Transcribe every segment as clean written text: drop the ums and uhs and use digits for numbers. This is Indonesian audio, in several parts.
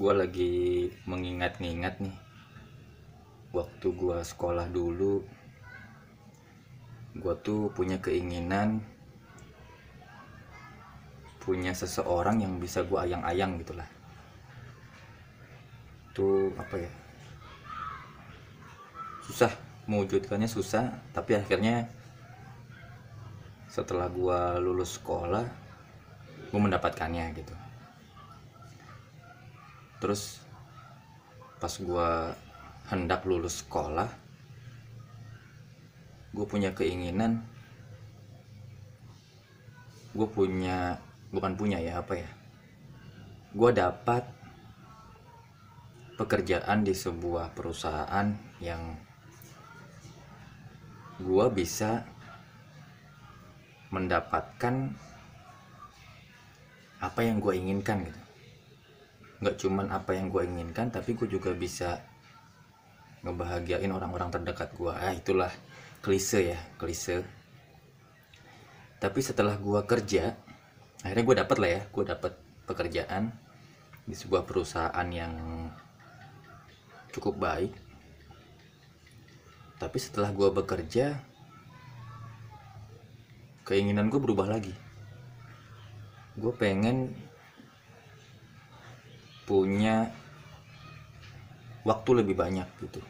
Gue lagi mengingat-ingat nih, waktu gue sekolah dulu, gue tuh punya keinginan punya seseorang yang bisa gue ayang-ayang gitulah. Tuh apa ya, susah mewujudkannya, susah, tapi akhirnya setelah gue lulus sekolah, gue mendapatkannya gitu. Terus pas gue hendak lulus sekolah, gue punya keinginan, gue dapat pekerjaan di sebuah perusahaan yang gue bisa mendapatkan apa yang gue inginkan gitu. Nggak cuman apa yang gue inginkan, tapi gue juga bisa ngebahagiain orang-orang terdekat gue. Itulah klise ya, klise. Tapi setelah gue kerja, akhirnya gue dapet pekerjaan di sebuah perusahaan yang cukup baik. Tapi setelah gue bekerja, keinginan gue berubah lagi. Gue pengen punya waktu lebih banyak gitu.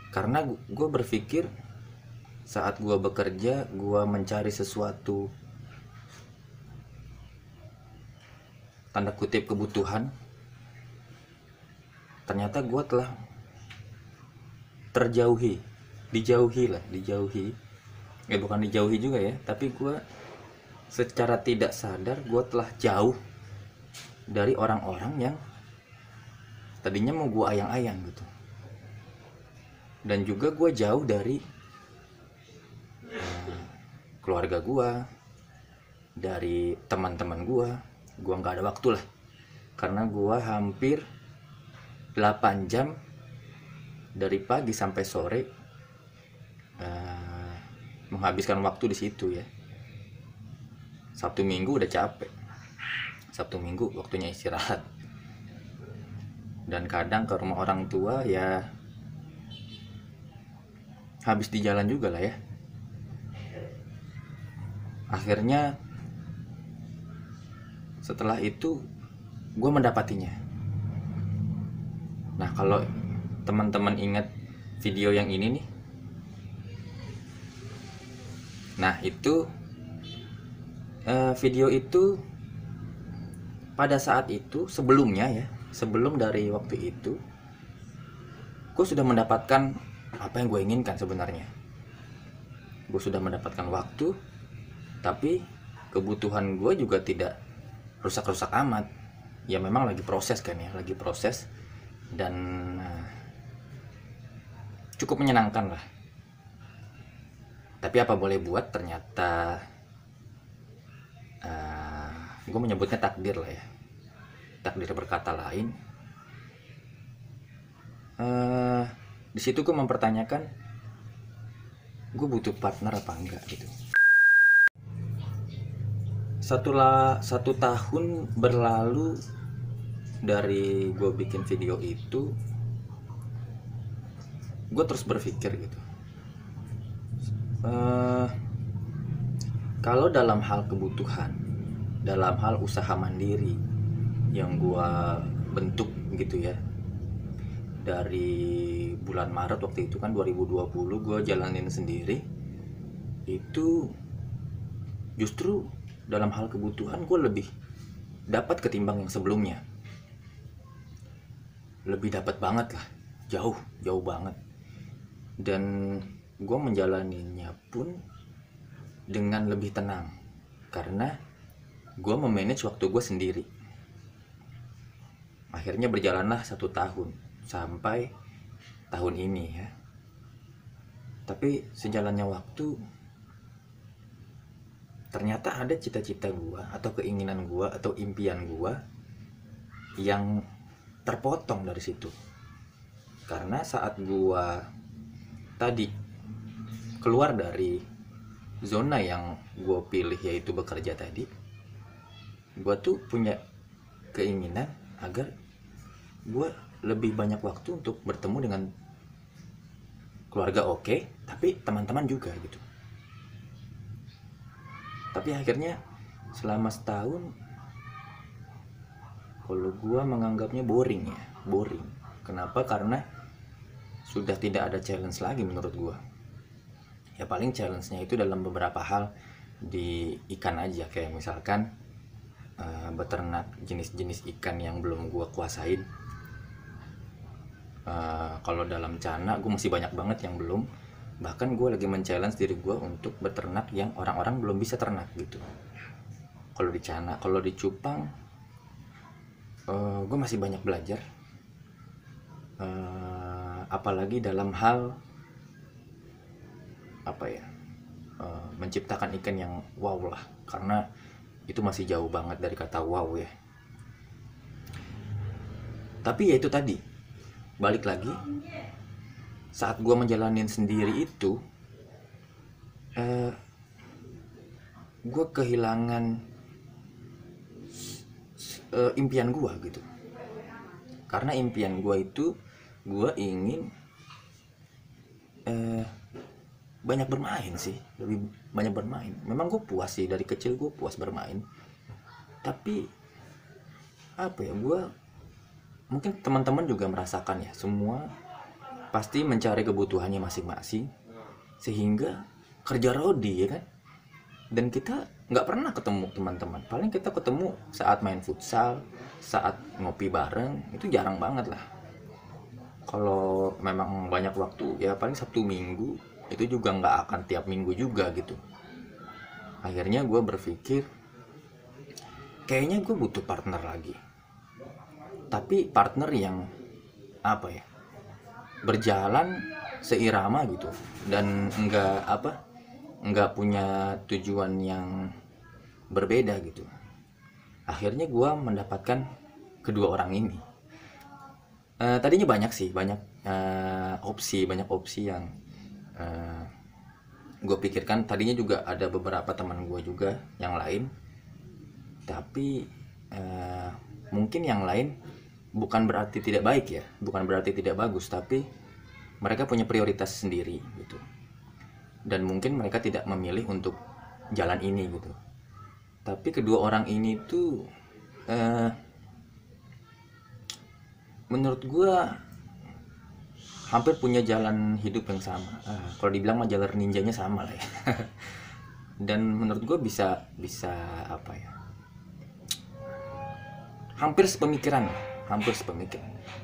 Karena gue berpikir saat gue bekerja, gue mencari sesuatu tanda kutip kebutuhan, ternyata gue telah dijauhi. Bukan dijauhi juga ya, tapi gue secara tidak sadar gue telah jauh dari orang-orang yang tadinya mau gue ayang-ayang gitu. Dan juga gue jauh dari keluarga gue, dari teman-teman gue nggak ada waktu lah, karena gue hampir 8 jam dari pagi sampai sore menghabiskan waktu di situ ya. Sabtu Minggu udah capek, Sabtu Minggu waktunya istirahat, dan kadang ke rumah orang tua ya habis di jalan juga lah ya. Akhirnya setelah itu gue mendapatinya. Nah, kalau teman-teman ingat video yang ini nih, nah itu video itu pada saat itu, sebelum dari waktu itu, gue sudah mendapatkan apa yang gue inginkan sebenarnya. Gue sudah mendapatkan waktu, tapi kebutuhan gue juga tidak rusak-rusak amat. Ya memang lagi proses kan ya, dan cukup menyenangkan lah. Tapi apa boleh buat, ternyata gue menyebutnya takdir lah ya, takdir berkata lain. Di situ gue mempertanyakan, gue butuh partner apa enggak gitu. Satu tahun berlalu dari gue bikin video itu, gue terus berpikir gitu, kalau dalam hal kebutuhan, dalam hal usaha mandiri yang gue bentuk gitu ya, dari bulan Maret waktu itu kan 2020 gue jalanin sendiri, itu justru dalam hal kebutuhan gue lebih dapat ketimbang yang sebelumnya. Lebih dapat banget lah, jauh banget. Dan gue menjalaninya pun dengan lebih tenang, karena gue memanage waktu gue sendiri. Akhirnya berjalanlah 1 tahun sampai tahun ini ya. Tapi sejalannya waktu, ternyata ada cita-cita gue atau keinginan gue atau impian gue yang terpotong dari situ. Karena saat gue tadi keluar dari zona yang gue pilih yaitu bekerja tadi, gue tuh punya keinginan agar gue lebih banyak waktu untuk bertemu dengan keluarga, oke, tapi teman-teman juga gitu. Tapi akhirnya selama setahun, kalau gue menganggapnya boring ya, boring. Kenapa? Karena sudah tidak ada challenge lagi menurut gue. Ya paling challenge-nya itu dalam beberapa hal di ikan aja, kayak misalkan beternak jenis-jenis ikan yang belum gue kuasain. Kalau dalam cana gue masih banyak banget yang belum, bahkan gue lagi men-challenge diri gue untuk beternak yang orang-orang belum bisa ternak gitu. Kalau di cana, kalau di cupang gue masih banyak belajar, apalagi dalam hal apa ya, menciptakan ikan yang wow lah, karena itu masih jauh banget dari kata wow ya. Tapi ya itu tadi, balik lagi, saat gue menjalanin sendiri itu gue kehilangan impian gue gitu. Karena impian gue itu, gue ingin banyak bermain sih, lebih banyak bermain. Memang gue puas sih, dari kecil gue puas bermain. Tapi apa ya, gue mungkin teman-teman juga merasakan ya, semua pasti mencari kebutuhannya masing-masing, sehingga kerja rodi ya kan. Dan kita nggak pernah ketemu teman-teman, paling kita ketemu saat main futsal, saat ngopi bareng, itu jarang banget lah. Kalau memang banyak waktu ya paling Sabtu Minggu, itu juga nggak akan tiap minggu juga gitu. Akhirnya gue berpikir kayaknya gue butuh partner lagi, tapi partner yang apa ya, berjalan seirama gitu, dan nggak punya tujuan yang berbeda gitu. Akhirnya gue mendapatkan kedua orang ini. Tadinya banyak sih, banyak opsi yang gue pikirkan. Tadinya juga ada beberapa teman gue juga yang lain, tapi mungkin yang lain bukan berarti tidak baik ya, bukan berarti tidak bagus, tapi mereka punya prioritas sendiri gitu, dan mungkin mereka tidak memilih untuk jalan ini gitu. Tapi kedua orang ini tuh menurut gue hampir punya jalan hidup yang sama. Kalau dibilang mah jalur ninjanya sama lah ya. Dan menurut gue bisa apa ya, hampir sepemikiran.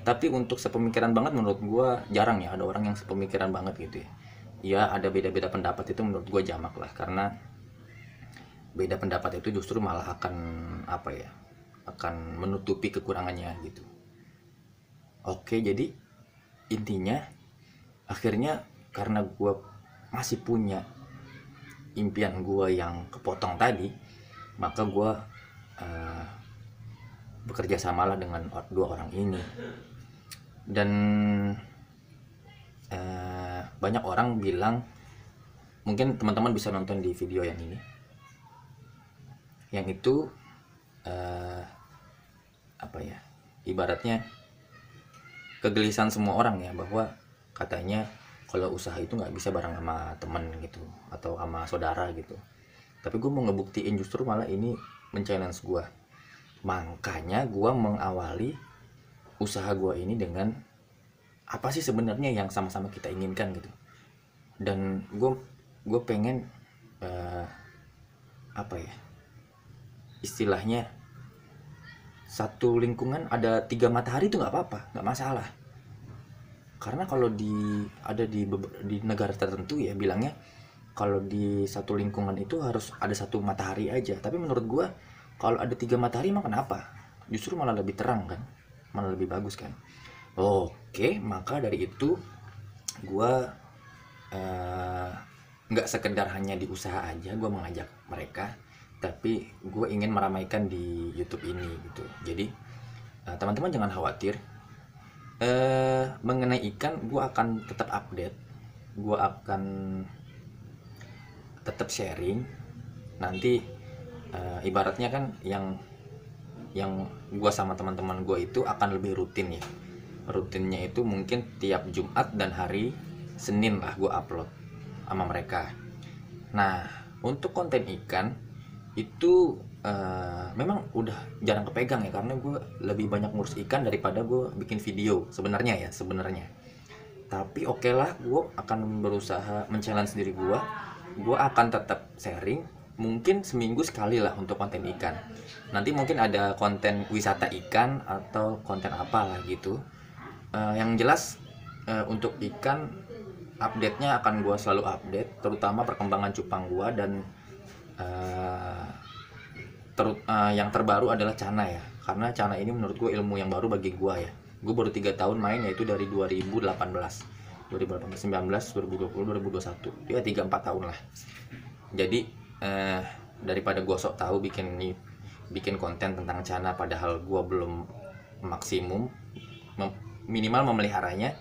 Tapi untuk sepemikiran banget menurut gue jarang ya ada orang yang sepemikiran banget gitu ya. Ya ada beda-beda pendapat, itu menurut gue jamak lah, karena beda pendapat itu justru malah akan apa ya, akan menutupi kekurangannya gitu. Oke, jadi intinya akhirnya karena gue masih punya impian gue yang kepotong tadi, maka gue bekerja samalah dengan dua orang ini. Dan banyak orang bilang, mungkin teman-teman bisa nonton di video yang ini, yang itu apa ya, ibaratnya kegelisahan semua orang ya, bahwa katanya kalau usaha itu nggak bisa bareng sama temen gitu atau sama saudara gitu. Tapi gue mau ngebuktiin justru malah ini men-challenge gue. Makanya gue mengawali usaha gue ini dengan apa sih sebenarnya yang sama-sama kita inginkan gitu. Dan gue pengen apa ya, istilahnya satu lingkungan ada 3 matahari itu nggak apa-apa, nggak masalah. Karena kalau di negara tertentu ya bilangnya kalau di satu lingkungan itu harus ada satu matahari aja. Tapi menurut gue kalau ada 3 matahari mah kenapa? Justru malah lebih terang kan, malah lebih bagus kan. Oke, maka dari itu gue nggak sekedar hanya di usaha aja gue mengajak mereka, tapi gue ingin meramaikan di YouTube ini gitu. Jadi teman-teman jangan khawatir, mengenai ikan gue akan tetap update, gue akan tetap sharing. Nanti ibaratnya kan yang gue sama teman-teman gue itu akan lebih rutin ya. Rutinnya itu mungkin tiap Jumat dan hari Senin lah gue upload sama mereka. Nah, untuk konten ikan itu memang udah jarang kepegang ya, karena gue lebih banyak ngurus ikan daripada gue bikin video sebenarnya. Tapi oke lah, gue akan berusaha men-challenge diri gue akan tetap sharing, mungkin seminggu sekali lah untuk konten ikan. Nanti mungkin ada konten wisata ikan atau konten apa lah gitu. Yang jelas untuk ikan update-nya akan gue selalu update, terutama perkembangan cupang gue. Dan yang terbaru adalah Cana ya, karena Cana ini menurut gue ilmu yang baru bagi gue ya. Gue baru 3 tahun main, yaitu dari 2019, 2019, 2020, 2021 ya, 3-4 tahun lah. Jadi daripada gue sok tahu bikin konten tentang Cana padahal gue belum maksimum minimal memeliharanya,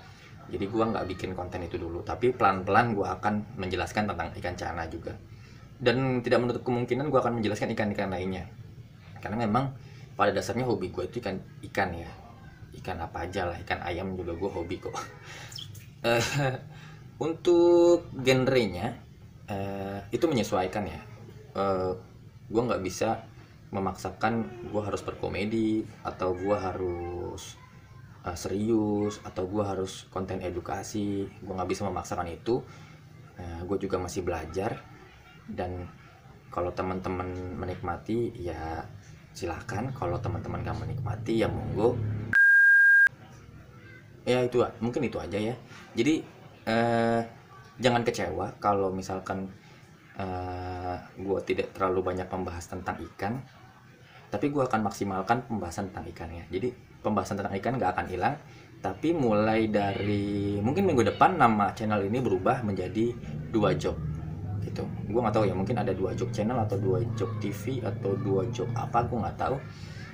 jadi gue nggak bikin konten itu dulu. Tapi pelan-pelan gue akan menjelaskan tentang ikan Cana juga, dan tidak menutup kemungkinan gue akan menjelaskan ikan-ikan lainnya, karena memang pada dasarnya hobi gue itu ikan ya. Ikan apa aja lah, ikan ayam juga gue hobi kok. Untuk genrenya itu menyesuaikan ya. Gue nggak bisa memaksakan gue harus berkomedi, atau gue harus serius, atau gue harus konten edukasi. Gue nggak bisa memaksakan itu. Gue juga masih belajar. Dan kalau teman-teman menikmati ya silahkan, kalau teman-teman gak menikmati ya monggo. Ya itu mungkin itu aja ya. Jadi jangan kecewa kalau misalkan gue tidak terlalu banyak membahas tentang ikan, tapi gue akan maksimalkan pembahasan tentang ikannya. Jadi pembahasan tentang ikan gak akan hilang, tapi mulai dari mungkin minggu depan nama channel ini berubah menjadi 2 Jok gitu. Gue nggak tahu ya, mungkin ada 2 Jok channel atau 2 Jok TV atau 2 Jok apa, gue nggak tahu,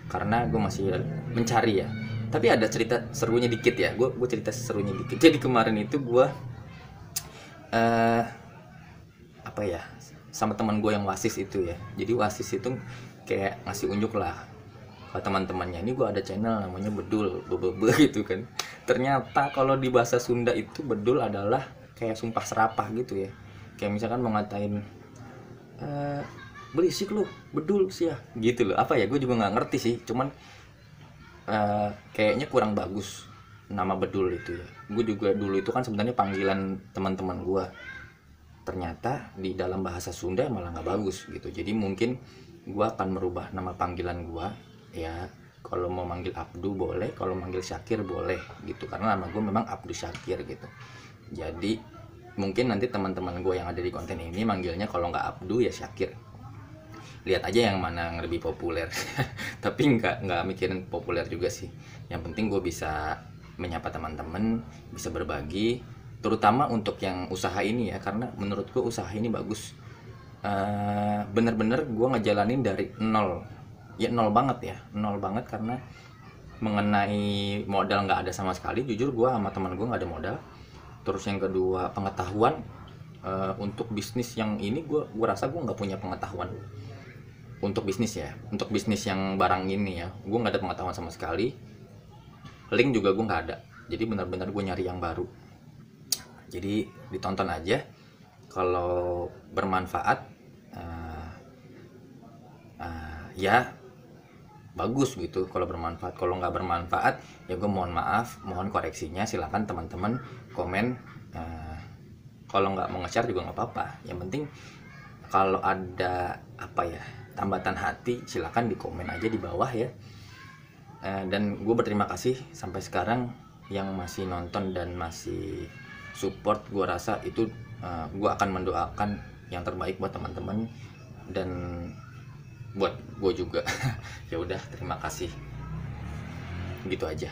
karena gue masih mencari ya. Tapi ada cerita serunya dikit ya, gue cerita serunya dikit. Jadi kemarin itu gue apa ya, sama teman gue yang wasis itu ya. Jadi wasis itu kayak ngasih unjuk lah ke teman-temannya, ini gue ada channel namanya Bedul Bebebe gitu kan. Ternyata kalau di bahasa Sunda itu bedul adalah kayak sumpah serapah gitu ya. Kayak misalkan mau ngatain berisik lu, bedul sih ya gitu loh. Apa ya, gue juga nggak ngerti sih, cuman kayaknya kurang bagus nama bedul itu ya. Gue juga dulu itu kan sebenarnya panggilan teman-teman gue, ternyata di dalam bahasa Sunda malah nggak bagus gitu. Jadi mungkin gue akan merubah nama panggilan gue ya. Kalau mau manggil Abdu boleh, kalau manggil Syakir boleh gitu, karena nama gue memang Abdu Syakir gitu. Jadi mungkin nanti teman-teman gue yang ada di konten ini manggilnya kalau nggak Abdu ya Syakir. Lihat aja yang mana yang lebih populer. Tapi nggak mikirin populer juga sih. Yang penting gue bisa menyapa teman-teman, bisa berbagi, terutama untuk yang usaha ini ya, karena menurut gue usaha ini bagus. Bener-bener gue ngejalanin dari nol ya, nol banget ya, nol banget. Karena mengenai modal nggak ada sama sekali, jujur gue sama teman gue nggak ada modal. Terus yang kedua pengetahuan, untuk bisnis yang ini gue rasa gue nggak punya pengetahuan untuk bisnis ya. Untuk bisnis yang barang ini ya, gue nggak ada pengetahuan sama sekali. Link juga gue nggak ada. Jadi benar-benar gue nyari yang baru. Jadi ditonton aja. Kalau bermanfaat ya bagus gitu. Kalau bermanfaat, kalau nggak bermanfaat ya gue mohon maaf, mohon koreksinya. Silakan teman-teman komen. Kalau nggak mau nge-share juga nggak apa-apa. Yang penting kalau ada apa ya, tambatan hati, silakan di komen aja di bawah ya. Dan gue berterima kasih sampai sekarang yang masih nonton dan masih support. Gue rasa itu gue akan mendoakan yang terbaik buat teman-teman dan buat gue juga. Ya udah, terima kasih, gitu aja.